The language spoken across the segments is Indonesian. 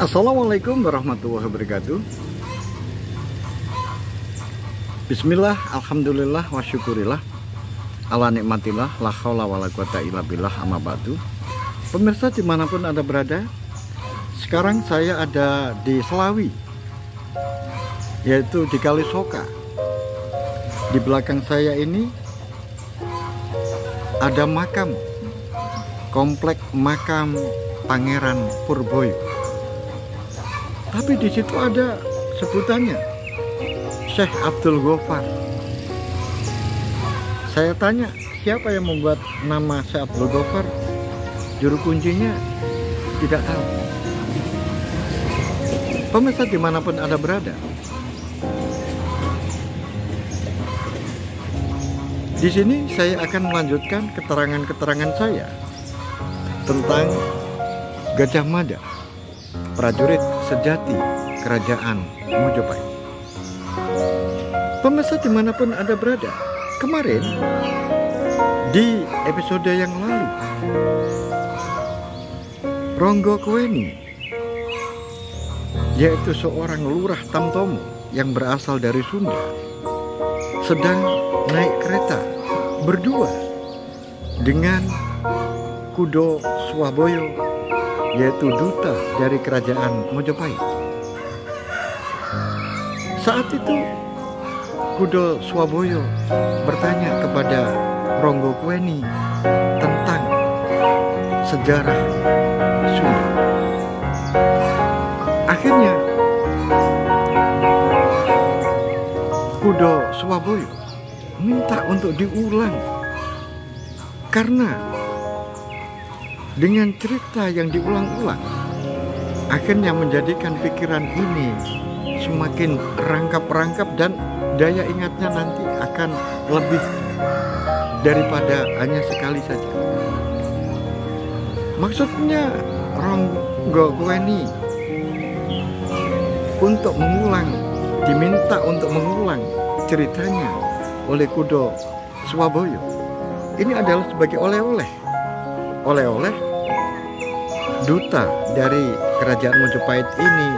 Assalamualaikum warahmatullahi wabarakatuh. Bismillah, alhamdulillah, wa syukurillah, ala nikmatillah, la haula wa la quwata illa billah, amma ba'du. Pemirsa dimanapun Anda berada, sekarang saya ada di Selawi, yaitu di Kalisoka. Di belakang saya ini ada makam, komplek makam Pangeran Purboyo. Tapi di situ ada sebutannya Syekh Abdul Ghaffar. Saya tanya, siapa yang membuat nama Syekh Abdul Ghaffar? Juru kuncinya tidak tahu. Pemirsa dimanapun Anda berada, di sini saya akan melanjutkan keterangan-keterangan saya tentang Gajah Mada, prajurit sejati Kerajaan Mojopahit. Pemirsa dimanapun Anda berada, kemarin di episode yang lalu, Ronggo Kweni, yaitu seorang lurah Tamtomo yang berasal dari Sunda, sedang naik kereta berdua dengan Kudo Swaboyo, yaitu duta dari Kerajaan Mojopahit. Saat itu Kudo Swaboyo bertanya kepada Ronggo Kweni tentang sejarah Sunda. Akhirnya Kudo Swaboyo minta untuk diulang, karena dengan cerita yang diulang-ulang akhirnya menjadikan pikiran ini semakin rangkap-rangkap dan daya ingatnya nanti akan lebih daripada hanya sekali saja. Maksudnya Ronggo Kweni untuk mengulang, diminta untuk mengulang ceritanya oleh Kudo Swaboyo. Ini adalah sebagai oleh-oleh duta dari Kerajaan Mojopahit ini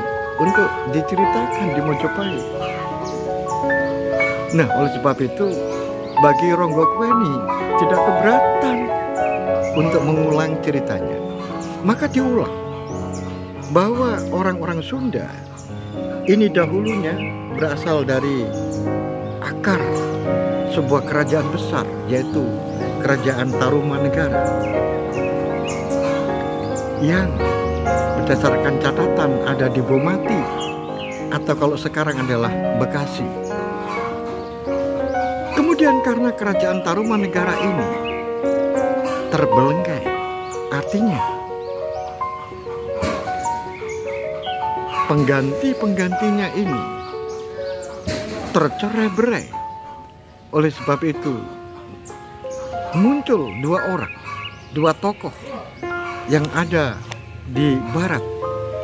untuk diceritakan di Mojopahit. Nah, oleh sebab itu bagi Ronggo Kweni tidak keberatan untuk mengulang ceritanya. Maka diulang bahwa orang-orang Sunda ini dahulunya berasal dari akar sebuah kerajaan besar, yaitu Kerajaan Tarumanegara, yang berdasarkan catatan ada di Bomati, atau kalau sekarang adalah Bekasi. Kemudian karena Kerajaan Tarumanegara ini terbelenggai, artinya pengganti-penggantinya ini tercerai-berai. Oleh sebab itu muncul dua tokoh yang ada di barat,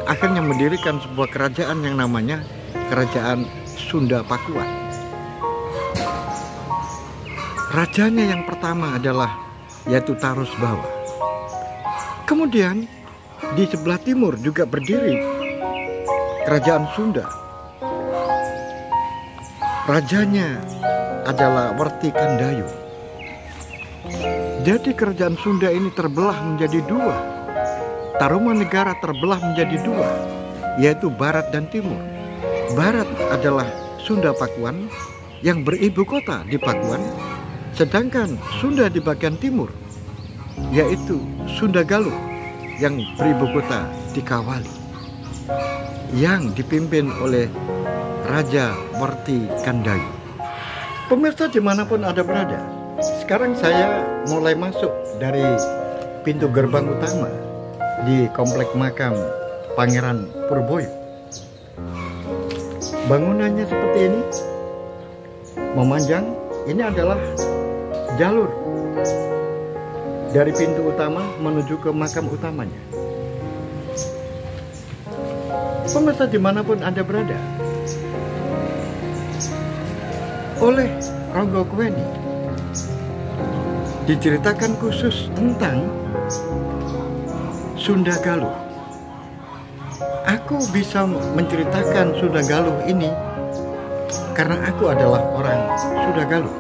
akhirnya mendirikan sebuah kerajaan yang namanya Kerajaan Sunda Pakuan. Rajanya yang pertama adalah yaitu Tarus Bawa. Kemudian di sebelah timur juga berdiri Kerajaan Sunda. Rajanya adalah Werti Kandayu. Jadi Kerajaan Sunda ini terbelah menjadi dua. Tarumanegara terbelah menjadi dua, yaitu Barat dan Timur. Barat adalah Sunda Pakuan yang beribu kota di Pakuan, sedangkan Sunda di bagian timur yaitu Sunda Galuh yang beribu kota di Kawali, yang dipimpin oleh Raja Werti Kandayu. Pemirsa dimanapun Anda berada, sekarang saya mulai masuk dari pintu gerbang utama di komplek makam Pangeran Purboyo. Bangunannya seperti ini, memanjang. Ini adalah jalur dari pintu utama menuju ke makam utamanya. Pemirsa dimanapun Anda berada, oleh Ronggo Kweni diceritakan khusus tentang Sunda Galuh. Aku bisa menceritakan Sunda Galuh ini karena aku adalah orang Sunda Galuh,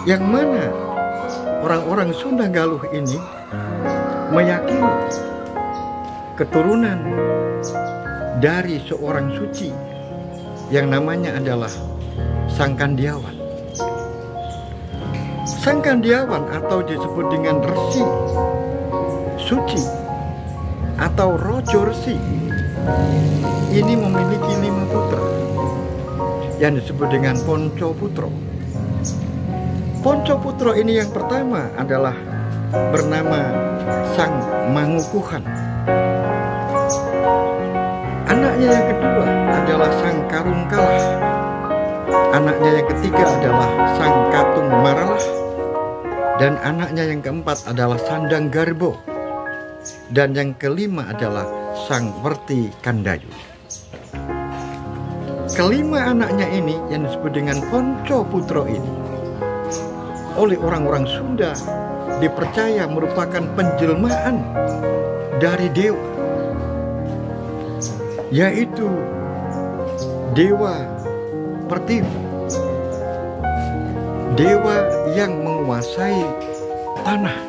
yang mana orang-orang Sunda Galuh ini meyakini keturunan dari seorang suci yang namanya adalah Sang Kandiawan. Sang Kandiawan atau disebut dengan Resi Suci atau Rojo Resi ini memiliki 5 putra yang disebut dengan Poncoputro. Poncoputro ini yang pertama adalah bernama Sang Mangukuhan. Anaknya yang kedua adalah Sang Karungkalah. Anaknya yang ketiga adalah Sang Katung Maralah. Dan anaknya yang keempat adalah Sandang Garbo. Dan yang kelima adalah Sang Werti Kandayu. Kelima anaknya ini yang disebut dengan Poncoputro ini oleh orang-orang Sunda dipercaya merupakan penjelmaan dari dewa, yaitu Dewa Pertiwi, dewa yang menguasai tanah.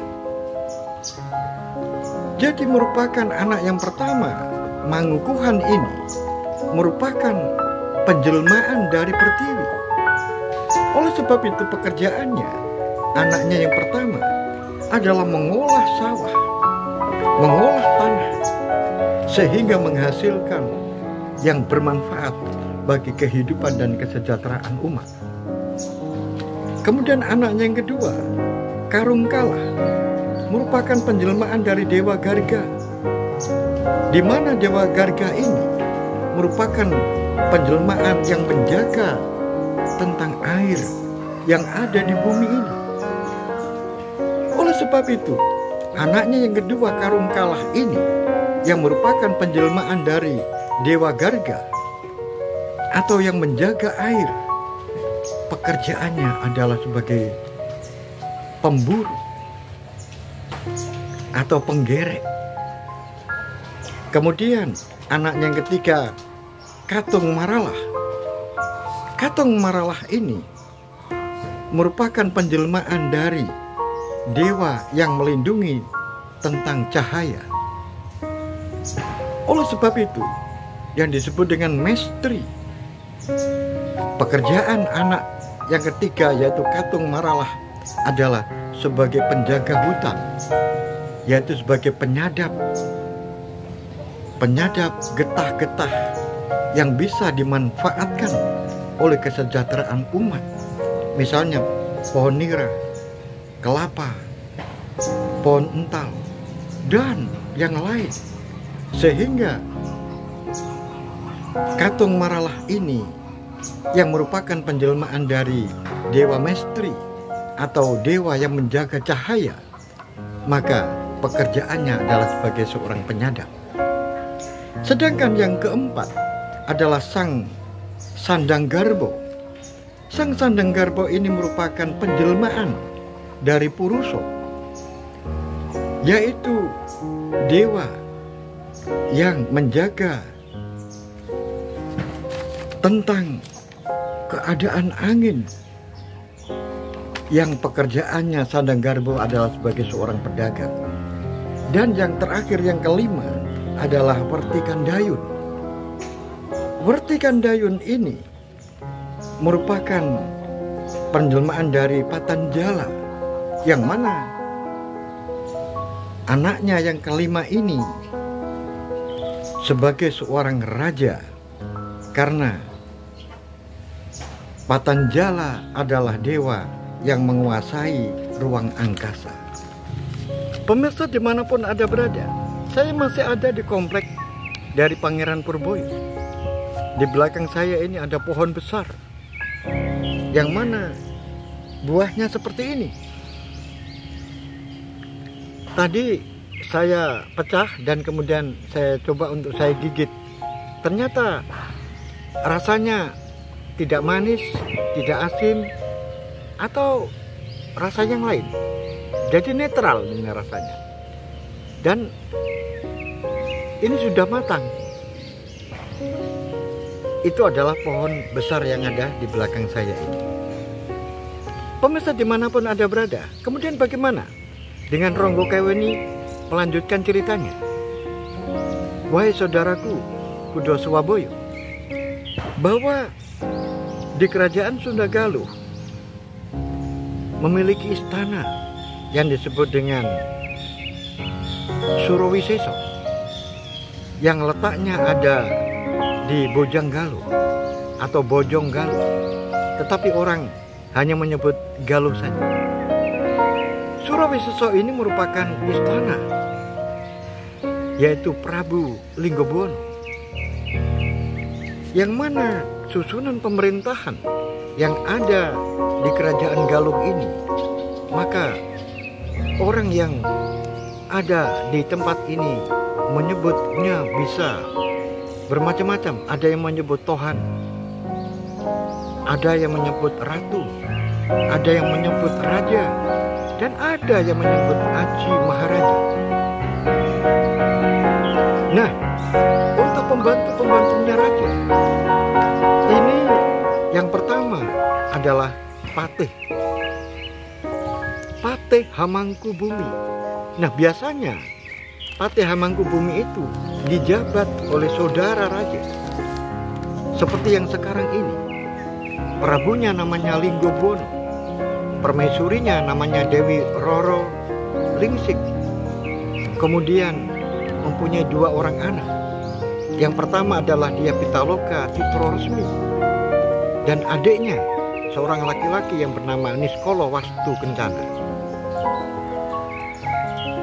Jadi merupakan anak yang pertama. Mangukuhan ini merupakan penjelmaan dari Pertiwi. Oleh sebab itu pekerjaannya, anaknya yang pertama adalah mengolah sawah, mengolah tanah, sehingga menghasilkan yang bermanfaat bagi kehidupan dan kesejahteraan umat. Kemudian anaknya yang kedua, Karungkalah, merupakan penjelmaan dari Dewa Garga, di mana Dewa Garga ini merupakan penjelmaan yang menjaga tentang air yang ada di bumi ini. Oleh sebab itu, anaknya yang kedua, Karungkalah ini, yang merupakan penjelmaan dari Dewa Garga atau yang menjaga air, pekerjaannya adalah sebagai pemburu atau penggerek. Kemudian anaknya yang ketiga, Katung Maralah. Katung Maralah ini merupakan penjelmaan dari dewa yang melindungi tentang cahaya. Oleh sebab itu yang disebut dengan Mestri. Pekerjaan anak yang ketiga yaitu Katung Maralah adalah sebagai penjaga hutan, yaitu sebagai penyadap getah-getah yang bisa dimanfaatkan oleh kesejahteraan umat. Misalnya pohon nira, kelapa, pohon ental, dan yang lain. Sehingga Katung Maralah ini yang merupakan penjelmaan dari Dewa Mestri atau dewa yang menjaga cahaya, maka pekerjaannya adalah sebagai seorang penyadap. Sedangkan yang keempat adalah Sang Sandang Garbo. Sang Sandang Garbo ini merupakan penjelmaan dari Puruso, yaitu dewa yang menjaga tentang keadaan angin, yang pekerjaannya Sandang Garbo adalah sebagai seorang pedagang. Dan yang terakhir, yang kelima adalah Werti Kandayun. Werti Kandayun ini merupakan penjelmaan dari Patanjala, yang mana anaknya yang kelima ini sebagai seorang raja, karena Patanjala adalah dewa yang menguasai ruang angkasa. Pemirsa dimanapun Anda berada, saya masih ada di komplek dari Pangeran Purboyo. Di belakang saya ini ada pohon besar, yang mana buahnya seperti ini. Tadi saya pecah dan kemudian saya coba untuk saya gigit. Ternyata rasanya tidak manis, tidak asin, atau rasa yang lain. Jadi netral ini rasanya. Dan ini sudah matang. Itu adalah pohon besar yang ada di belakang saya ini. Pemirsa dimanapun Anda berada, kemudian bagaimana dengan Ronggo Keweni melanjutkan ceritanya? Wahai saudaraku, Kudo Swaboyo, bahwa di kerajaan Sunda Galuh memiliki istana yang disebut dengan Surowiseso, yang letaknya ada di Bojonggaluh atau Bojonggaluh, tetapi orang hanya menyebut Galuh saja. Surowiseso ini merupakan istana, yaitu Prabu Linggobuwono, yang mana susunan pemerintahan yang ada di kerajaan Galuh ini, maka orang yang ada di tempat ini menyebutnya bisa bermacam-macam. Ada yang menyebut Tohan, ada yang menyebut Ratu, ada yang menyebut Raja, dan ada yang menyebut Aji Maharaja. Nah, untuk pembantu-pembantunya Raja, ini yang pertama adalah Patih Hamangkubumi. Nah, biasanya Patih Hamangkubumi itu dijabat oleh saudara raja. Seperti yang sekarang ini, prabunya namanya Linggobuwono, permaisurinya namanya Dewi Roro Lingsik. Kemudian mempunyai 2 orang anak. Yang pertama adalah Dia Pitaloka Citroresmi, dan adiknya seorang laki-laki yang bernama Niskolo Wastu Kencana.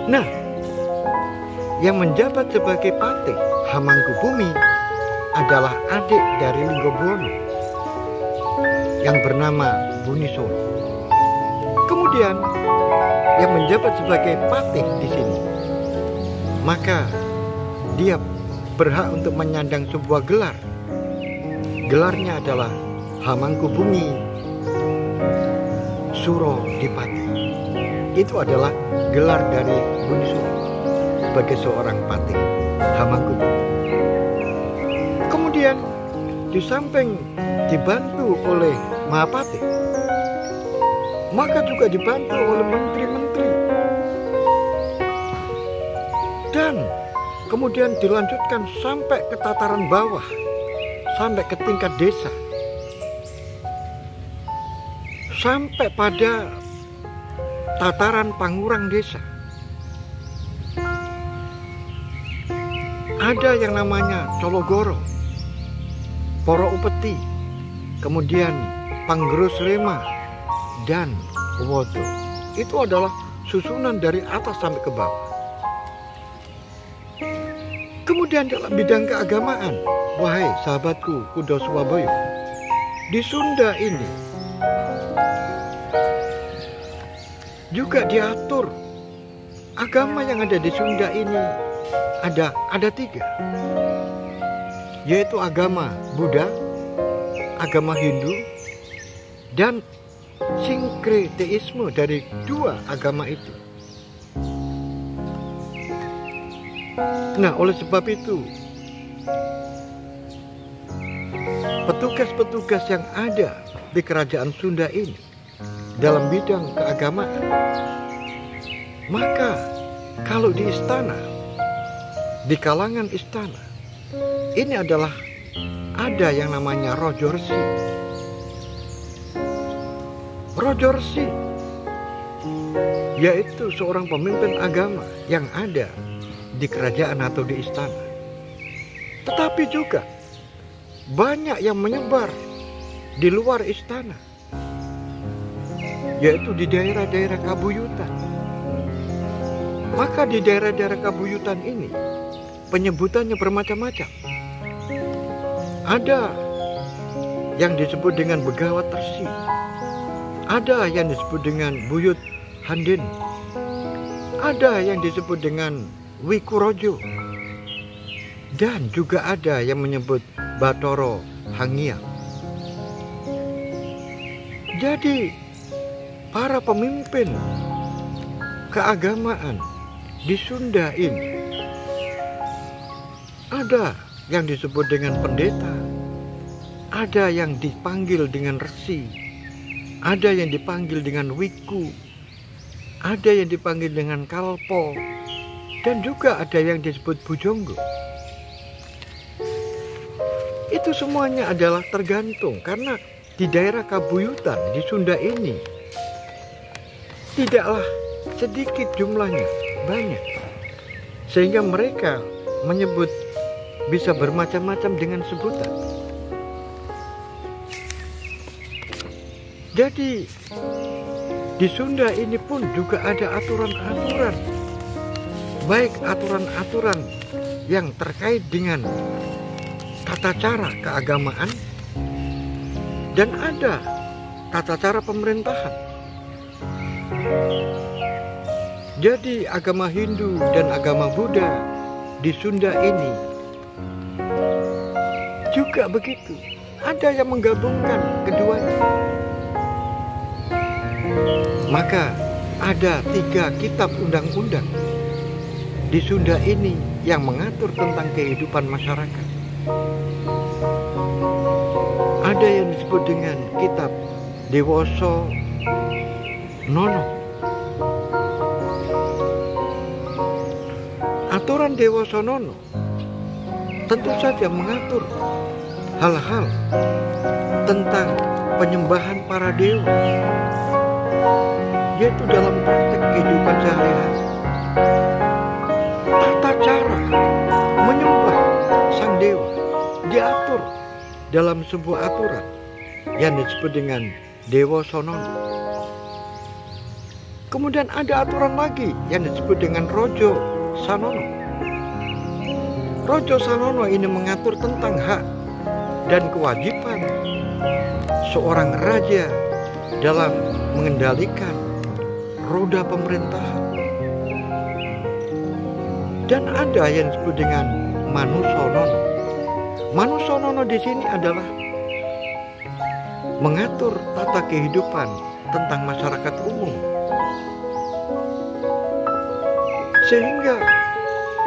Nah, yang menjabat sebagai Patih Hamangkubumi adalah adik dari Linggobuwono yang bernama Bunisono. Kemudian yang menjabat sebagai patih di sini, maka dia berhak untuk menyandang sebuah gelar. Gelarnya adalah Hamangkubumi Surodipati. Itu adalah gelar dari Bunisono sebagai seorang patih Hamangkubumi. Kemudian di samping dibantu oleh Mahapatih, maka juga dibantu oleh menteri-menteri, dan kemudian dilanjutkan sampai ke tataran bawah, sampai ke tingkat desa, sampai pada tataran pangurang desa. Ada yang namanya Cologoro, Poro Upeti, kemudian Panggerus Rema, dan Wodo. Itu adalah susunan dari atas sampai ke bawah. Kemudian dalam bidang keagamaan, wahai sahabatku Kudo Swaboyo, di Sunda ini juga diatur. Agama yang ada di Sunda ini ada 3, yaitu agama Buddha, agama Hindu, dan sinkretisme dari 2 agama itu. Nah, oleh sebab itu, petugas-petugas yang ada di kerajaan Sunda ini dalam bidang keagamaan, maka kalau di istana, di kalangan istana, ini adalah ada yang namanya Rojo Resi. Rojo Resi yaitu seorang pemimpin agama yang ada di kerajaan atau di istana. Tetapi juga banyak yang menyebar di luar istana, yaitu di daerah-daerah kabuyutan. Maka di daerah-daerah kabuyutan ini penyebutannya bermacam-macam. Ada yang disebut dengan Begawat Resi, ada yang disebut dengan Buyut Handin, ada yang disebut dengan Wikurojo, dan juga ada yang menyebut Batoro Hangiang. Jadi para pemimpin keagamaan di Sunda ini Ada yang disebut dengan pendeta, ada yang dipanggil dengan resi, ada yang dipanggil dengan wiku, ada yang dipanggil dengan kalpo, dan juga ada yang disebut bujonggo. Itu semuanya adalah tergantung, karena di daerah Kabuyutan di Sunda ini tidaklah sedikit jumlahnya, banyak, sehingga mereka menyebut bisa bermacam-macam dengan sebutan. Jadi di Sunda ini pun juga ada aturan-aturan, baik aturan-aturan yang terkait dengan tata cara keagamaan, dan ada tata cara pemerintahan. Jadi agama Hindu dan agama Buddha di Sunda ini juga begitu. Ada yang menggabungkan keduanya. Maka ada 3 kitab undang-undang di Sunda ini yang mengatur tentang kehidupan masyarakat. Ada yang disebut dengan kitab Dewoso Nono. Aturan Dewoso Nono tentu saja mengatur hal-hal tentang penyembahan para dewa, yaitu dalam praktek kehidupan sehari-hari. Tata cara menyembah sang dewa diatur dalam sebuah aturan yang disebut dengan Dewoso Nono. Kemudian ada aturan lagi yang disebut dengan Rojo Sanono. Rojo Sanono ini mengatur tentang hak dan kewajiban seorang raja dalam mengendalikan roda pemerintahan. Dan ada yang disebut dengan Manusonono. Manusonono di sini adalah mengatur tata kehidupan tentang masyarakat umum, sehingga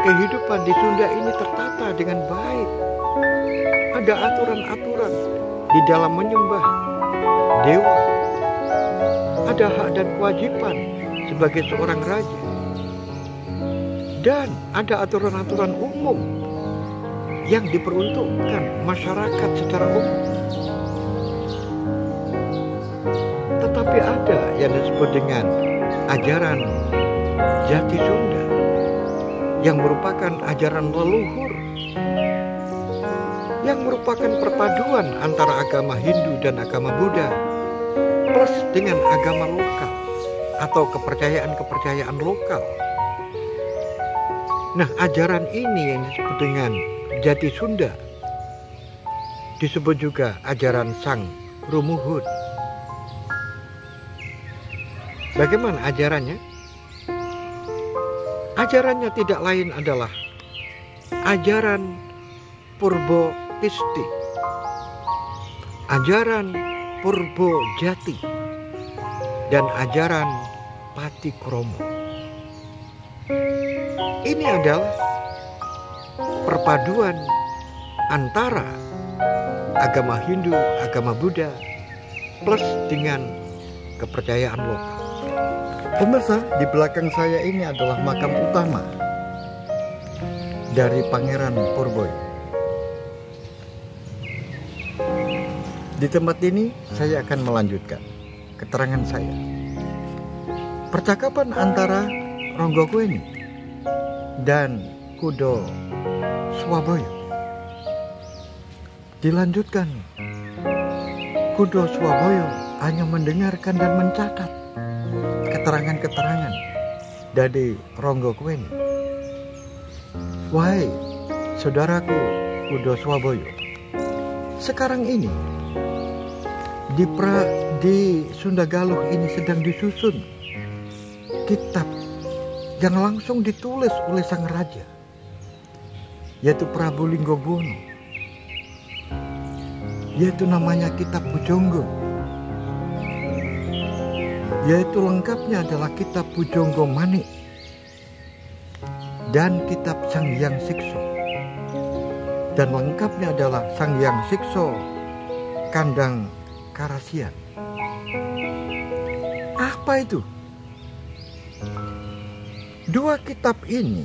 kehidupan di Sunda ini tertata dengan baik. Ada aturan-aturan di dalam menyembah dewa. Ada hak dan kewajiban sebagai seorang raja. Dan ada aturan-aturan umum yang diperuntukkan masyarakat secara umum. Tetapi ada yang disebut dengan ajaran Jati Sunda, yang merupakan ajaran leluhur, yang merupakan perpaduan antara agama Hindu dan agama Buddha plus dengan agama lokal atau kepercayaan-kepercayaan lokal. Nah, ajaran ini yang disebut dengan Jati Sunda disebut juga ajaran Sang Rumuhun. Bagaimana ajarannya? Ajarannya tidak lain adalah ajaran Purbo Tisti, ajaran Purbo Jati, dan ajaran Pati Kromo. Ini adalah perpaduan antara agama Hindu, agama Buddha, plus dengan kepercayaan lokal. Pemirsa, di belakang saya ini adalah makam utama dari Pangeran Purboyo. Di tempat ini saya akan melanjutkan keterangan saya. Percakapan antara Ronggokweni dan Kudo Swaboyo dilanjutkan. Kudo Swaboyo hanya mendengarkan dan mencatat keterangan-keterangan dari Ronggokweni. Wahai saudaraku Kudo Swaboyo, sekarang ini di Sunda Galuh ini sedang disusun kitab yang langsung ditulis oleh sang raja, yaitu Prabu Linggobuwono, yaitu namanya kitab Pujonggo, yaitu lengkapnya adalah kitab Pujonggo Manik dan kitab Sang Hyang Sikso. dan lengkapnya adalah Sang Hyang Sikso Kandang Karasian. Apa itu? Dua kitab ini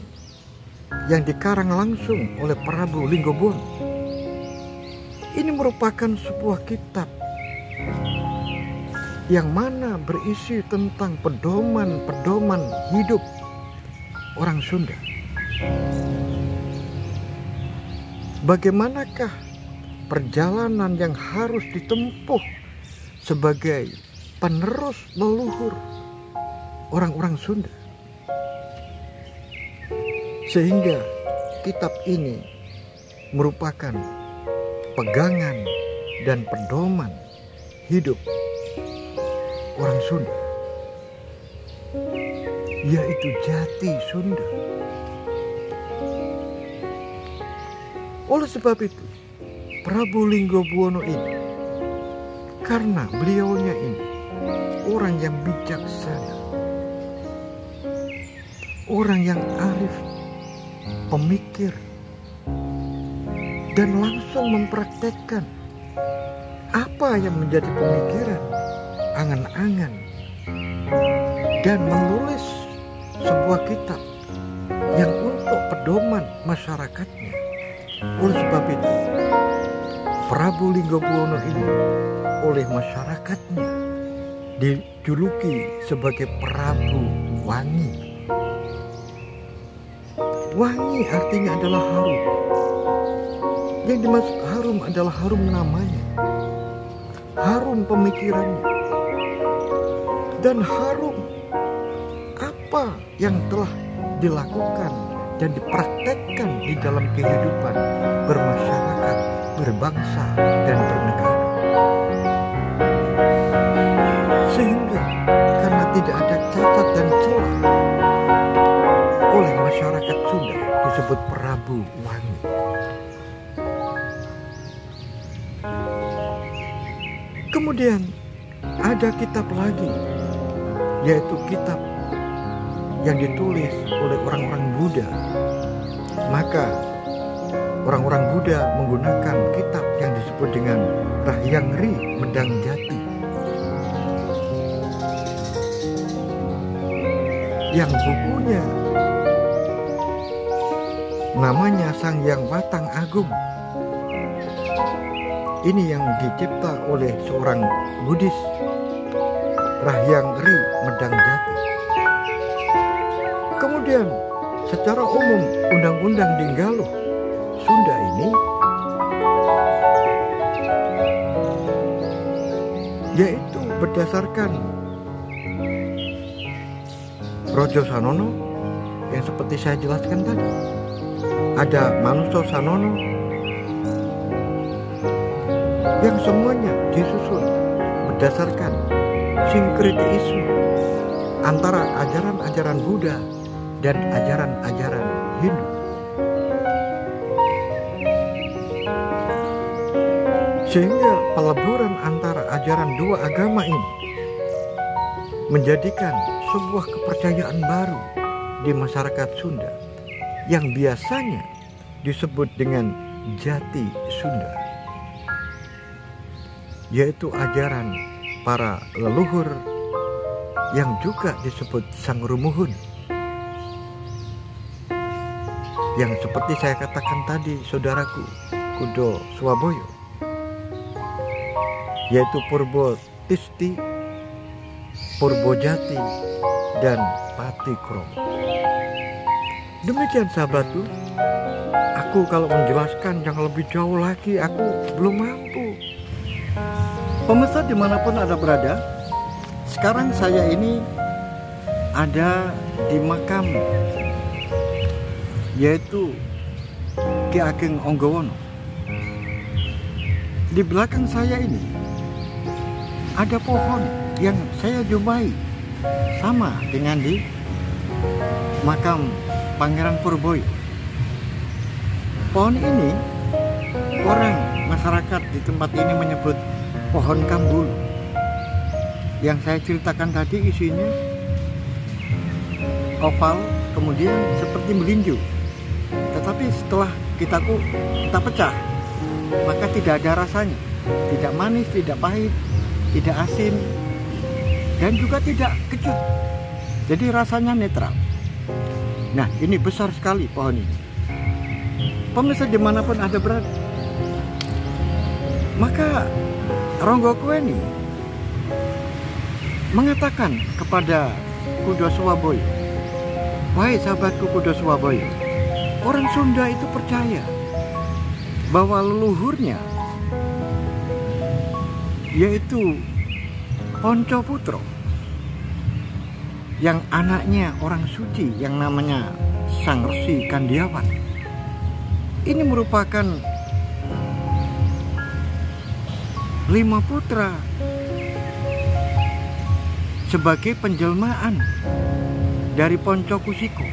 yang dikarang langsung oleh Prabu Linggobuwono ini merupakan sebuah kitab yang mana berisi tentang pedoman-pedoman hidup orang Sunda. Bagaimanakah perjalanan yang harus ditempuh sebagai penerus leluhur orang-orang Sunda, sehingga kitab ini merupakan pegangan dan pedoman hidup orang Sunda, yaitu jati Sunda. Oleh sebab itu, Prabu Linggobuwono ini, karena beliaunya ini orang yang bijaksana, orang yang arif, pemikir, dan langsung mempraktekkan apa yang menjadi pemikiran, angan-angan, dan menulis sebuah kitab yang untuk pedoman masyarakatnya. Oleh sebab itu, Prabu Linggobuwono ini oleh masyarakatnya dijuluki sebagai Prabu Wangi. Wangi artinya adalah harum. Yang dimaksud harum adalah harum namanya, harum pemikirannya, dan harum apa yang telah dilakukan dan dipraktekkan di dalam kehidupan bermasyarakat, berbangsa, dan bernegara. Sehingga karena tidak ada cacat dan celah, oleh masyarakat Sunda disebut Prabu Wangi. Kemudian ada kitab lagi, yaitu kitab yang ditulis oleh orang-orang Buddha. Maka orang-orang Buddha menggunakan kitab yang disebut dengan Rahyang Ri Medang Jati, yang bukunya namanya Sang Hyang Watang Agung. Ini yang dicipta oleh seorang Buddhis, Rahyang Ri Medang Jati. Kemudian secara umum Undang-Undang Dinggaluh Sunda ini yaitu berdasarkan Rojo Sanono yang seperti saya jelaskan tadi. Ada Manuso Sanono yang semuanya disusun berdasarkan sinkretisme antara ajaran-ajaran Buddha dan ajaran-ajaran Hindu. Sehingga peleburan antara ajaran dua agama ini menjadikan sebuah kepercayaan baru di masyarakat Sunda yang biasanya disebut dengan jati Sunda, yaitu ajaran para leluhur yang juga disebut Sang Rumuhun, yang seperti saya katakan tadi, saudaraku, Kudo Swaboyo, yaitu Purbo Tisti, Purbo Jati, dan Pati Kromo. Demikian sahabatku, aku kalau menjelaskan yang lebih jauh lagi aku belum mampu. Pemirsa dimanapun Anda berada, sekarang saya ini ada di makam, yaitu Ki Ageng Onggowono. Di belakang saya ini ada pohon yang saya jumpai sama dengan di makam Pangeran Purboyo. Pohon ini orang masyarakat di tempat ini menyebut pohon kambul. Yang saya ceritakan tadi isinya oval, kemudian seperti melinju, Tetapi setelah kita pecah, maka tidak ada rasanya, tidak manis, tidak pahit, tidak asin, dan juga tidak kecut. Jadi rasanya netral. Nah, ini besar sekali pohon ini. Pemirsa dimanapun Anda berada, maka Ronggo Kueni mengatakan kepada Kudo Swaboyo, wahai sahabatku Kudo Swaboyo, orang Sunda itu percaya bahwa leluhurnya, yaitu Ponco Putro, yang anaknya orang suci yang namanya Sang Resi Kandiawan, ini merupakan 5 putra sebagai penjelmaan dari Ponco Kusiko.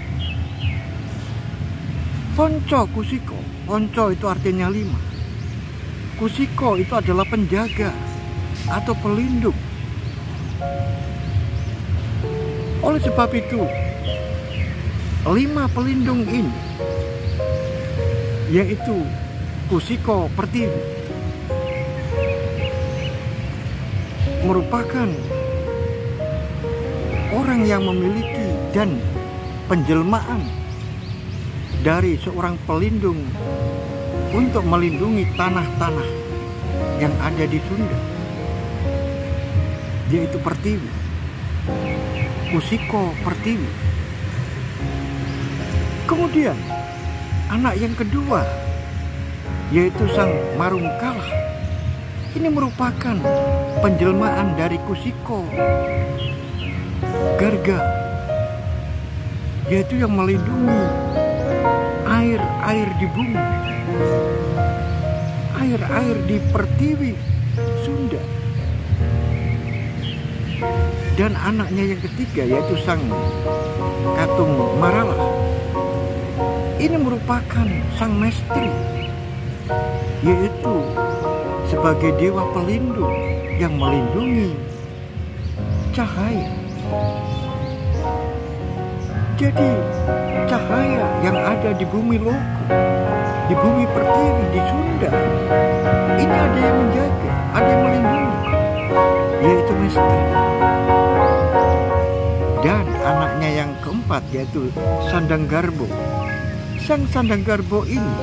Ponco Kusiko, Ponco itu artinya 5. Kusiko itu adalah penjaga atau pelindung. Oleh sebab itu, 5 pelindung ini, yaitu Kusiko Pertiwi, merupakan orang yang memiliki dan penjelmaan dari seorang pelindung untuk melindungi tanah-tanah yang ada di Sunda, yaitu Pertiwi, Kusiko Pertiwi. Kemudian anak yang kedua, yaitu Sang Marungkala, ini merupakan penjelmaan dari Kusiko Garga, yaitu yang melindungi air-air di bumi, air-air di Pertiwi Sunda. Dan anaknya yang ketiga, yaitu Sang Katung Marala, ini merupakan Sang Mestri, yaitu sebagai dewa pelindung yang melindungi cahaya. Jadi cahaya yang ada di bumi Loko, di bumi Pertiwi, di Sunda, ini ada yang menjaga, ada yang melindungi, yaitu Mestri. Dan anaknya yang keempat, yaitu Sandanggarbo. Sang Sandanggarbo ini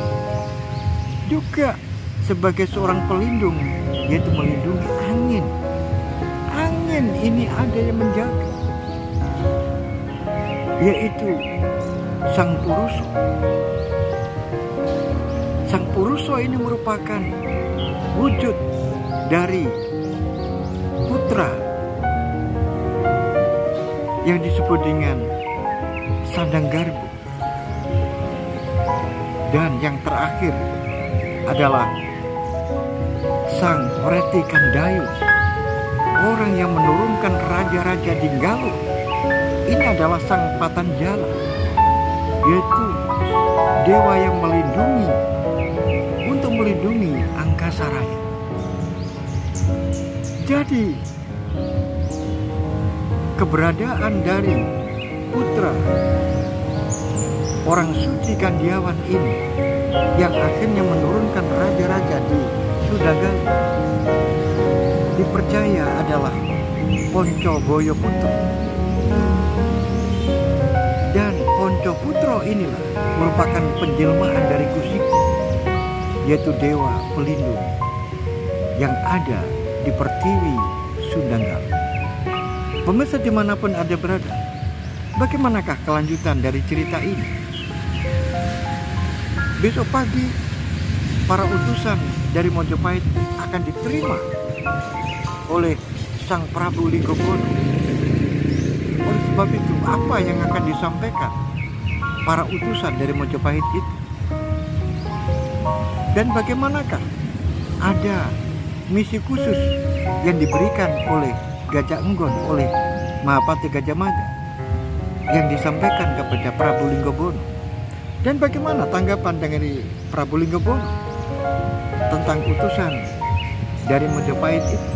juga sebagai seorang pelindung, yaitu melindungi angin. Angin ini ada yang menjaga, yaitu Sang Puruso. Sang Puruso ini merupakan wujud dari putra yang disebut dengan Sandanggarbo. Dan yang terakhir adalah Sang Reti Kandayu, orang yang menurunkan raja-raja di Galuh. Ini adalah Sang Patanjala, yaitu dewa yang melindungi, untuk melindungi angkasa raya. Jadi keberadaan dari putra orang suci Kandiawan ini yang akhirnya menurunkan raja-raja di Sudagaluh dipercaya adalah Ponco Boyo Putro. Dan Ponco Putro inilah merupakan penjelmaan dari Kusiko, yaitu dewa pelindung yang ada di Pertiwi Sundagaluh. Pemirsa dimanapun Anda berada, bagaimanakah kelanjutan dari cerita ini? Besok pagi para utusan dari Mojopahit akan diterima oleh Sang Prabu Linggobono. Oleh sebab itu, apa yang akan disampaikan para utusan dari Mojopahit itu? Dan bagaimanakah ada misi khusus yang diberikan oleh Gajah Enggon, oleh Mahapati Gajah Mada, yang disampaikan kepada Prabu Linggobono? Dan bagaimana tanggapan dari Prabu Linggobono tentang utusan dari Mojopahit itu?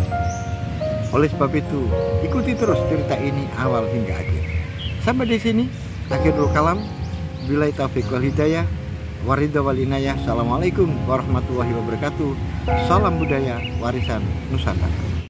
Oleh sebab itu, ikuti terus cerita ini awal hingga akhir. Sampai di sini, akhirul kalam. Billahi taufiq wal hidayah. waridha wal inayah. Assalamualaikum warahmatullahi wabarakatuh. Salam budaya warisan Nusantara.